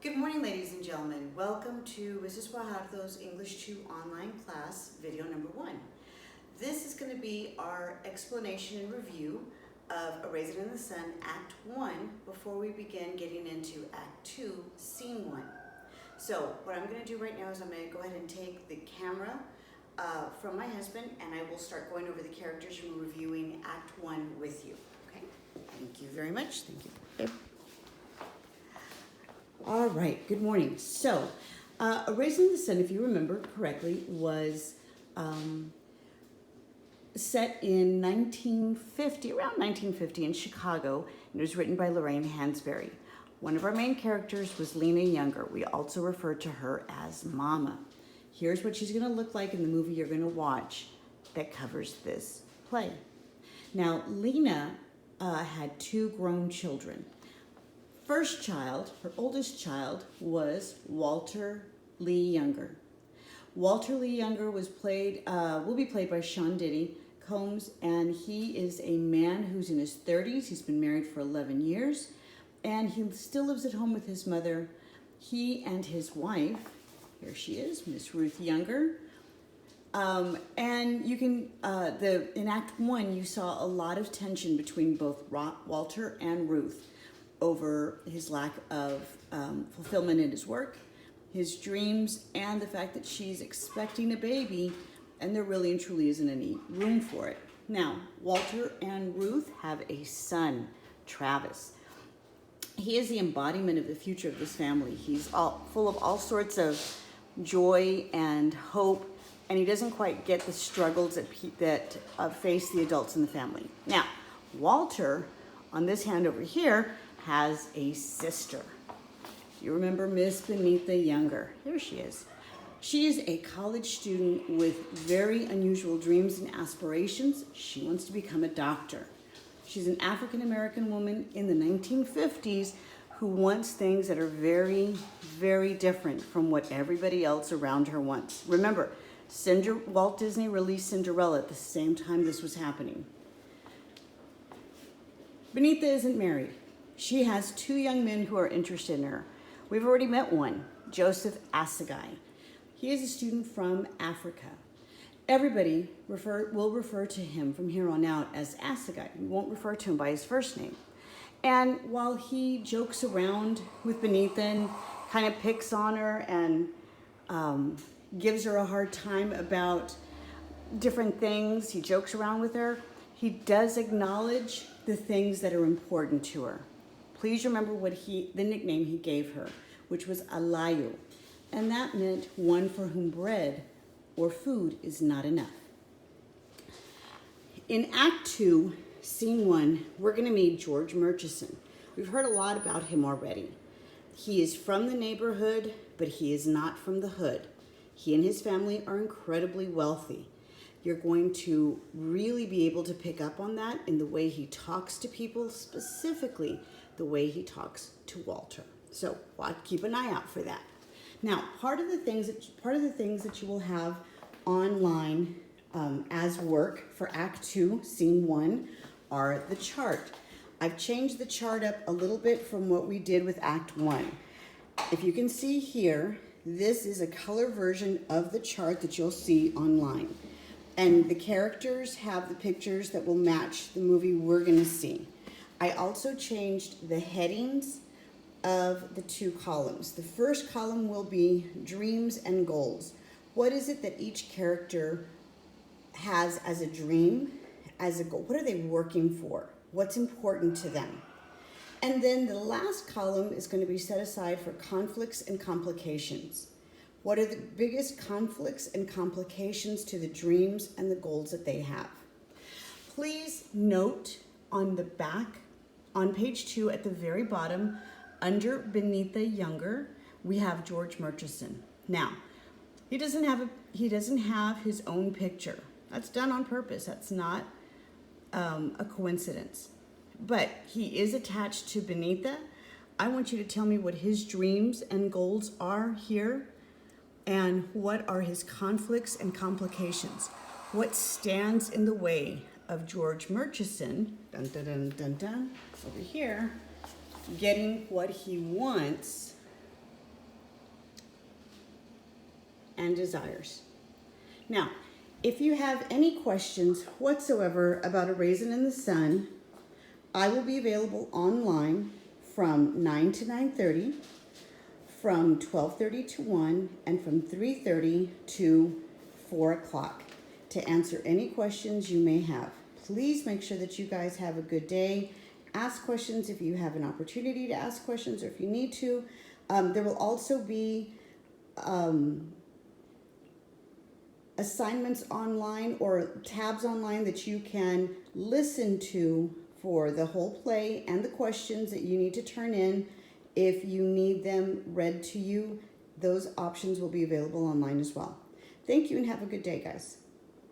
Good morning, ladies and gentlemen. Welcome to Mrs. Guajardo's English 2 online class, video number 1. This is going to be our explanation and review of A Raisin in the Sun, Act 1, before we begin getting into Act 2, Scene 1. So what I'm going to do right now is I'm going to go ahead and take the camera from my husband, and I will start going over the characters and reviewing Act 1 with you. Okay? Thank you very much. Thank you. Okay. All right, good morning. So, A Raisin in the Sun, if you remember correctly, was set in 1950, around 1950 in Chicago, and it was written by Lorraine Hansberry. One of our main characters was Lena Younger. We also refer to her as Mama. Here's what she's going to look like in the movie you're going to watch that covers this play. Now, Lena had 2 grown children. First child, her oldest child, was Walter Lee Younger. Walter Lee Younger will be played by Sean Diddy Combs, and he is a man who's in his 30s. He's been married for 11 years, and he still lives at home with his mother. He and his wife, here she is, Miss Ruth Younger. And you can, in Act 1, you saw a lot of tension between both Walter and Ruth over his lack of fulfillment in his work, his dreams, and the fact that she's expecting a baby and there really and truly isn't any room for it. Now, Walter and Ruth have a son, Travis. He is the embodiment of the future of this family. He's full of all sorts of joy and hope, and he doesn't quite get the struggles that face the adults in the family. Now, Walter, on this hand over here, has a sister. You remember Miss Benita Younger. There she is. She is a college student with very unusual dreams and aspirations. She wants to become a doctor. She's an African-American woman in the 1950s who wants things that are very, very different from what everybody else around her wants. Remember, Walt Disney released Cinderella at the same time this was happening. Benita isn't married. She has 2 young men who are interested in her. We've already met one, Joseph Assegai. He is a student from Africa. Everybody will refer to him from here on out as Assegai. We won't refer to him by his first name. And while he jokes around with Benita and kind of picks on her and gives her a hard time about different things, he jokes around with her, he does acknowledge the things that are important to her. Please remember the nickname he gave her, which was Alayu, and that meant one for whom bread or food is not enough. In Act 2, Scene 1, we're going to meet George Murchison. We've heard a lot about him already. He is from the neighborhood, but he is not from the hood. He and his family are incredibly wealthy. You're going to really be able to pick up on that in the way he talks to people, specifically the way he talks to Walter. So keep an eye out for that. Now, part of the things that you will have online as work for Act 2, Scene 1, are the chart. I've changed the chart up a little bit from what we did with Act 1. If you can see here, this is a color version of the chart that you'll see online. And the characters have the pictures that will match the movie we're going to see. I also changed the headings of the 2 columns. The first column will be dreams and goals. What is it that each character has as a dream, as a goal? What are they working for? What's important to them? And then the last column is going to be set aside for conflicts and complications. What are the biggest conflicts and complications to the dreams and the goals that they have? Please note on the back, on page 2 at the very bottom, under Benita Younger, we have George Murchison. Now, he doesn't have his own picture. That's done on purpose. That's not a coincidence. But he is attached to Benita. I want you to tell me what his dreams and goals are here, and what are his conflicts and complications. What stands in the way of George Murchison, dun, dun, dun, dun, dun, over here, getting what he wants and desires. Now, if you have any questions whatsoever about A Raisin in the Sun, I will be available online from 9 to 9:30, from 12:30 to 1, and from 3:30 to 4 o'clock to answer any questions you may have. Please make sure that you guys have a good day. Ask questions if you have an opportunity to ask questions or if you need to. There will also be assignments online or tabs online that you can listen to for the whole play and the questions that you need to turn in. If you need them read to you, those options will be available online as well. Thank you and have a good day, guys.